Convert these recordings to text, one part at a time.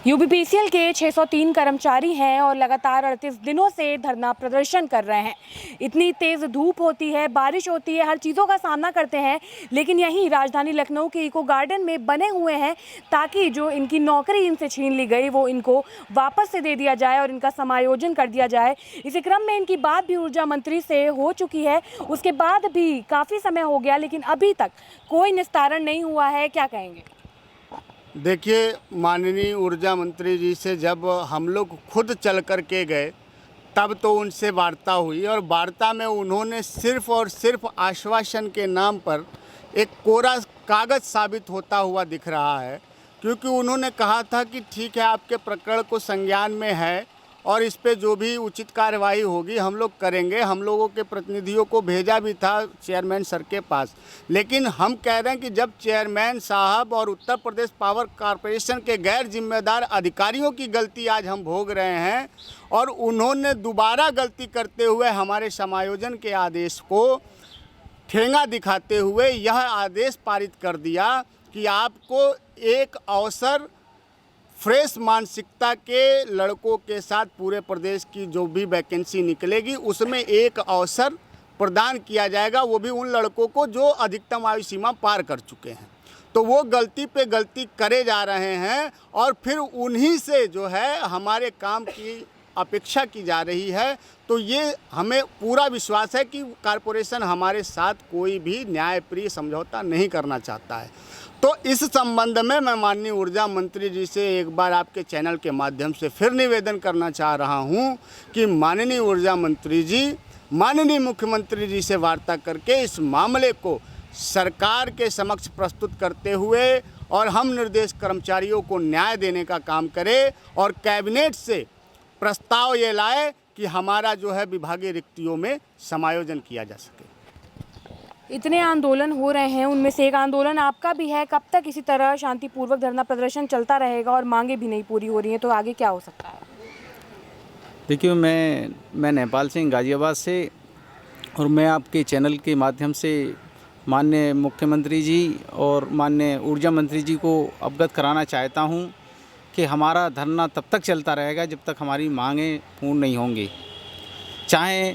UPPCL के 603 कर्मचारी हैं और लगातार 38 दिनों से धरना प्रदर्शन कर रहे हैं। इतनी तेज़ धूप होती है, बारिश होती है, हर चीज़ों का सामना करते हैं, लेकिन यहीं राजधानी लखनऊ के इको गार्डन में बने हुए हैं ताकि जो इनकी नौकरी इनसे छीन ली गई वो इनको वापस से दे दिया जाए और इनका समायोजन कर दिया जाए। इसी क्रम में इनकी बात भी ऊर्जा मंत्री से हो चुकी है। उसके बाद भी काफ़ी समय हो गया लेकिन अभी तक कोई निस्तारण नहीं हुआ है। क्या कहेंगे? देखिए, माननीय ऊर्जा मंत्री जी से जब हम लोग खुद चल कर के गए तब तो उनसे वार्ता हुई और वार्ता में उन्होंने सिर्फ और सिर्फ आश्वासन के नाम पर एक कोरा कागज़ साबित होता हुआ दिख रहा है, क्योंकि उन्होंने कहा था कि ठीक है, आपके प्रकरण को संज्ञान में है और इस पे जो भी उचित कार्यवाही होगी हम लोग करेंगे। हम लोगों के प्रतिनिधियों को भेजा भी था चेयरमैन सर के पास, लेकिन हम कह रहे हैं कि जब चेयरमैन साहब और उत्तर प्रदेश पावर कॉरपोरेशन के गैर जिम्मेदार अधिकारियों की गलती आज हम भोग रहे हैं और उन्होंने दोबारा गलती करते हुए हमारे समायोजन के आदेश को ठेंगा दिखाते हुए यह आदेश पारित कर दिया कि आपको एक अवसर फ्रेश मानसिकता के लड़कों के साथ पूरे प्रदेश की जो भी वैकेंसी निकलेगी उसमें एक अवसर प्रदान किया जाएगा, वो भी उन लड़कों को जो अधिकतम आयु सीमा पार कर चुके हैं। तो वो गलती पे गलती करे जा रहे हैं और फिर उन्हीं से जो है हमारे काम की अपेक्षा की जा रही है। तो ये हमें पूरा विश्वास है कि कॉरपोरेशन हमारे साथ कोई भी न्यायप्रिय समझौता नहीं करना चाहता है। तो इस संबंध में मैं माननीय ऊर्जा मंत्री जी से एक बार आपके चैनल के माध्यम से फिर निवेदन करना चाह रहा हूं कि माननीय ऊर्जा मंत्री जी माननीय मुख्यमंत्री जी से वार्ता करके इस मामले को सरकार के समक्ष प्रस्तुत करते हुए और हम निर्देश कर्मचारियों को न्याय देने का काम करें और कैबिनेट से प्रस्ताव ये लाए कि हमारा जो है विभागीय रिक्तियों में समायोजन किया जा सके। इतने आंदोलन हो रहे हैं, उनमें से एक आंदोलन आपका भी है। कब तक इसी तरह शांतिपूर्वक धरना प्रदर्शन चलता रहेगा और मांगे भी नहीं पूरी हो रही हैं, तो आगे क्या हो सकता है? देखिए, मैं नेपाल सिंह गाज़ियाबाद से और मैं आपके चैनल के माध्यम से माननीय मुख्यमंत्री जी और माननीय ऊर्जा मंत्री जी को अवगत कराना चाहता हूं कि हमारा धरना तब तक चलता रहेगा जब तक हमारी मांगें पूर्ण नहीं होंगी। चाहे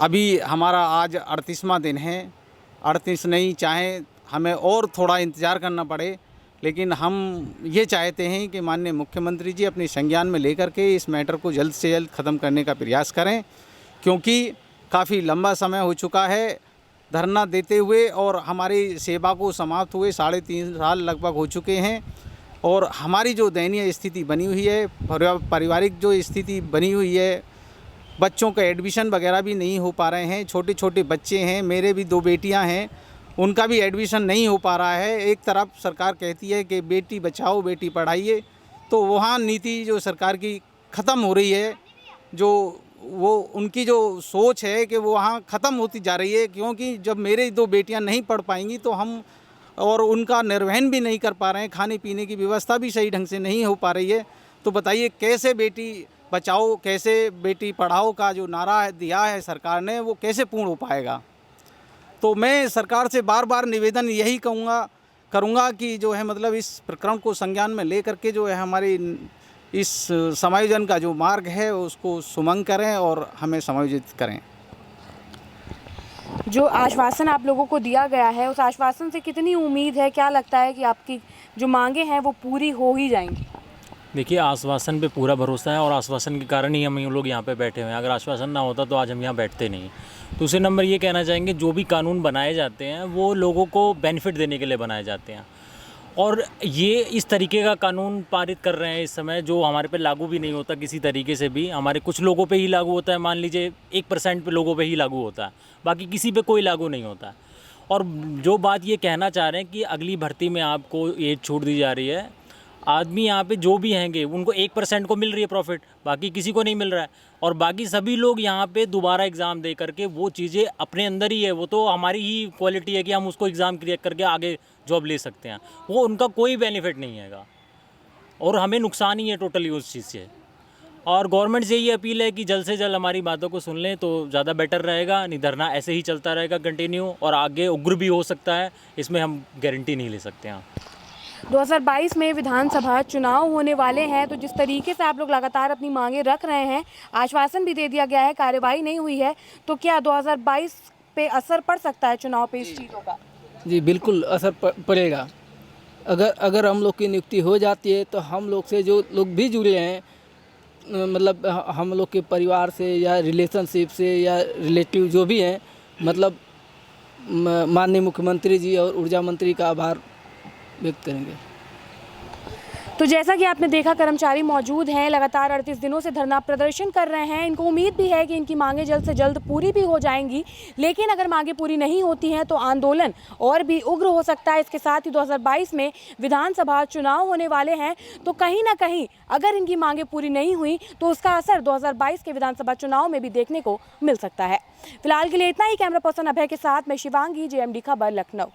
अभी हमारा आज 38वां दिन है, 38 नहीं, चाहे हमें और थोड़ा इंतज़ार करना पड़े, लेकिन हम ये चाहते हैं कि माननीय मुख्यमंत्री जी अपने संज्ञान में लेकर के इस मैटर को जल्द से जल्द ख़त्म करने का प्रयास करें, क्योंकि काफ़ी लंबा समय हो चुका है धरना देते हुए और हमारी सेवा को समाप्त हुए 3.5 साल लगभग हो चुके हैं और हमारी जो दयनीय स्थिति बनी हुई है, पारिवारिक जो स्थिति बनी हुई है, बच्चों का एडमिशन वगैरह भी नहीं हो पा रहे हैं। छोटे छोटे बच्चे हैं, मेरे भी 2 बेटियां हैं, उनका भी एडमिशन नहीं हो पा रहा है। एक तरफ सरकार कहती है कि बेटी बचाओ बेटी पढ़ाइए, तो वहाँ नीति जो सरकार की ख़त्म हो रही है, जो वो उनकी जो सोच है कि वो वहाँ ख़त्म होती जा रही है, क्योंकि जब मेरे 2 बेटियां नहीं पढ़ पाएंगी तो हम और उनका निर्वहन भी नहीं कर पा रहे हैं, खाने पीने की व्यवस्था भी सही ढंग से नहीं हो पा रही है। तो बताइए कैसे बेटी बचाओ, कैसे बेटी पढ़ाओ का जो नारा दिया है सरकार ने, वो कैसे पूर्ण हो पाएगा? तो मैं सरकार से बार बार निवेदन यही करूँगा कि जो है मतलब इस प्रकरण को संज्ञान में ले करके जो है हमारी इस समायोजन का जो मार्ग है उसको सुमंग करें और हमें समायोजित करें। जो आश्वासन आप लोगों को दिया गया है, उस आश्वासन से कितनी उम्मीद है? क्या लगता है कि आपकी जो मांगे हैं वो पूरी हो ही जाएंगी? देखिए, आश्वासन पे पूरा भरोसा है और आश्वासन के कारण ही हम लोग यहाँ पे बैठे हुए हैं। अगर आश्वासन ना होता तो आज हम यहाँ बैठते नहीं। दूसरे नंबर ये कहना चाहेंगे, जो भी कानून बनाए जाते हैं वो लोगों को बेनिफिट देने के लिए बनाए जाते हैं और ये इस तरीके का कानून पारित कर रहे हैं इस समय जो हमारे पे लागू भी नहीं होता किसी तरीके से भी। हमारे कुछ लोगों पे ही लागू होता है, मान लीजिए 1% पे लोगों पे ही लागू होता है, बाकी किसी पे कोई लागू नहीं होता है। और जो बात ये कहना चाह रहे हैं कि अगली भर्ती में आपको ये छूट दी जा रही है, आदमी यहाँ पे जो भी हैंगे उनको 1% को मिल रही है प्रॉफिट, बाकी किसी को नहीं मिल रहा है और बाकी सभी लोग यहाँ पे दोबारा एग्ज़ाम दे करके वो चीज़ें अपने अंदर ही है, वो तो हमारी ही क्वालिटी है कि हम उसको एग्ज़ाम क्लियर करके आगे जॉब ले सकते हैं, वो उनका कोई बेनिफिट नहीं हैगा और हमें नुकसान ही है टोटली उस चीज़ से। और गवर्नमेंट से ये अपील है कि जल्द से जल्द हमारी बातों को सुन लें तो ज़्यादा बेटर रहेगा, नहीं धरना ऐसे ही चलता रहेगा कंटिन्यू और आगे उग्र भी हो सकता है, इसमें हम गारंटी नहीं ले सकते हैं। 2022 में विधानसभा चुनाव होने वाले हैं, तो जिस तरीके से आप लोग लगातार अपनी मांगे रख रहे हैं, आश्वासन भी दे दिया गया है, कार्यवाही नहीं हुई है, तो क्या 2022 पे असर पड़ सकता है चुनाव पे इस चीज़ों का? जी बिल्कुल असर पड़ेगा। अगर हम लोग की नियुक्ति हो जाती है तो हम लोग से जो लोग भी जुड़े हैं, मतलब हम लोग के परिवार से या रिलेशनशिप से या रिलेटिव जो भी हैं, मतलब माननीय मुख्यमंत्री जी और ऊर्जा मंत्री का आभार व्यक्त करेंगे। तो जैसा कि आपने देखा, कर्मचारी मौजूद हैं, लगातार 38 दिनों से धरना प्रदर्शन कर रहे हैं। इनको उम्मीद भी है कि इनकी मांगें जल्द से जल्द पूरी भी हो जाएंगी, लेकिन अगर मांगें पूरी नहीं होती हैं तो आंदोलन और भी उग्र हो सकता है। इसके साथ ही 2022 में विधानसभा चुनाव होने वाले हैं, तो कहीं ना कहीं अगर इनकी मांगें पूरी नहीं हुई तो उसका असर 2022 के विधानसभा चुनाव में भी देखने को मिल सकता है। फिलहाल के लिए इतना ही। कैमरा पर्सन अभय के साथ मैं शिवांगी, JMD खबर, लखनऊ।